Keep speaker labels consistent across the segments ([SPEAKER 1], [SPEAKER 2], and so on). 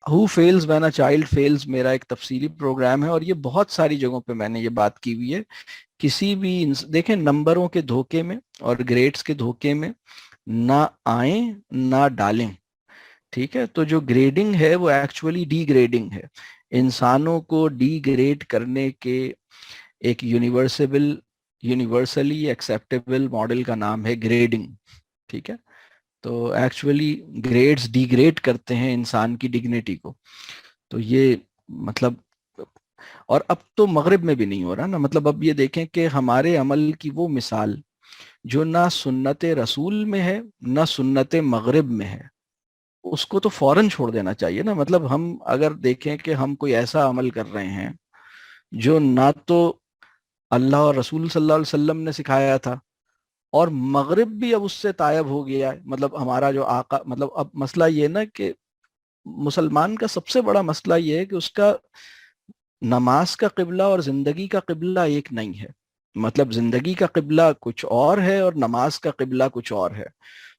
[SPEAKER 1] Who feels when a child feels میرا ایک تفصیلی پروگرام ہے، اور یہ بہت ساری جگہوں پہ میں نے یہ بات کی ہوئی ہے. کسی بھی دیکھیں، نمبروں کے دھوکے میں اور گریڈز کے دھوکے میں نہ آئیں نہ ڈالیں. ٹھیک ہے، تو جو گریڈنگ ہے وہ ایکچولی ڈی گریڈنگ ہے. انسانوں کو ڈی گریڈ کرنے کے ایک یونیورسلی ایکسیپٹیبل ماڈل کا نام ہے گریڈنگ. ٹھیک ہے، تو ایکچولی گریڈز ڈی گریڈ کرتے ہیں انسان کی ڈگنیٹی کو. تو یہ مطلب، اور اب تو مغرب میں بھی نہیں ہو رہا نا. مطلب اب یہ دیکھیں کہ ہمارے عمل کی وہ مثال جو نہ سنت رسول میں ہے نہ سنت مغرب میں ہے، اس کو تو فوراً چھوڑ دینا چاہیے نا. مطلب ہم اگر دیکھیں کہ ہم کوئی ایسا عمل کر رہے ہیں جو نہ تو اللہ اور رسول صلی اللہ علیہ وسلم نے سکھایا تھا، اور مغرب بھی اب اس سے تائب ہو گیا ہے. مطلب ہمارا جو آقا، مطلب اب مسئلہ یہ نا کہ مسلمان کا سب سے بڑا مسئلہ یہ ہے کہ اس کا نماز کا قبلہ اور زندگی کا قبلہ ایک نہیں ہے. مطلب زندگی کا قبلہ کچھ اور ہے اور نماز کا قبلہ کچھ اور ہے.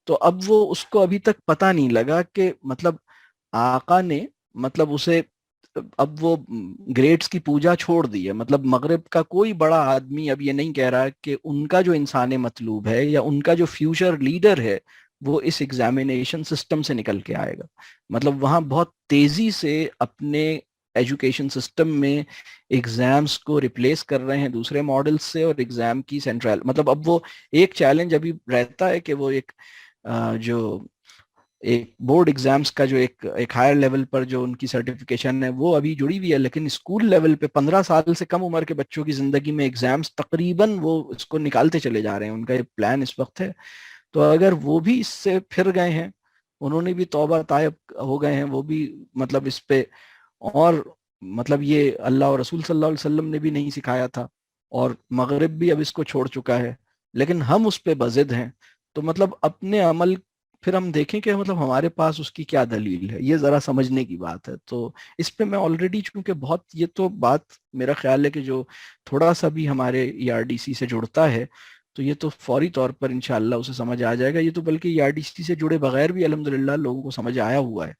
[SPEAKER 1] تو اب وہ اس کو ابھی تک پتہ نہیں لگا کہ مطلب آقا نے مطلب اسے، اب وہ گریڈز کی پوجا چھوڑ دی ہے. مطلب مغرب کا کوئی بڑا آدمی اب یہ نہیں کہہ رہا کہ ان کا جو انسان مطلوب ہے یا ان کا جو فیوچر لیڈر ہے وہ اس ایگزامینیشن سسٹم سے نکل کے آئے گا. مطلب وہاں بہت تیزی سے اپنے ایجوکیشن سسٹم میں ایگزامز کو ریپلیس کر رہے ہیں دوسرے ماڈل سے، اور ایگزام کی سینٹرل، مطلب اب وہ ایک چیلنج ابھی رہتا ہے کہ وہ ایک جو ایک بورڈ ایگزامز کا جو ایک ہائر لیول پر جو ان کی سرٹیفکیشن ہے وہ ابھی جڑی ہوئی ہے، لیکن اسکول لیول پہ 15 سال سے کم عمر کے بچوں کی زندگی میں ایگزامز تقریباً وہ اس کو نکالتے چلے جا رہے ہیں. ان کا یہ پلان اس وقت ہے. تو اگر وہ بھی اس سے پھر گئے ہیں، انہوں نے بھی توبہ طائب ہو گئے ہیں، وہ بھی مطلب اس پہ، اور مطلب یہ اللہ اور رسول صلی اللہ علیہ وسلم نے بھی نہیں سکھایا تھا، اور مغرب بھی اب اس کو چھوڑ چکا ہے، لیکن ہم اس پہ بضد ہیں. تو مطلب اپنے عمل پھر ہم دیکھیں کہ مطلب ہمارے پاس اس کی کیا دلیل ہے. یہ ذرا سمجھنے کی بات ہے. تو اس پہ میں آلریڈی، چونکہ بہت یہ تو بات میرا خیال ہے کہ جو تھوڑا سا بھی ہمارے ای آر ڈی سی سے جڑتا ہے تو یہ تو فوری طور پر انشاءاللہ اسے سمجھ آ جائے گا. یہ تو بلکہ ای آر ڈی سی سے جڑے بغیر بھی الحمدللہ لوگوں کو سمجھ آیا ہوا ہے.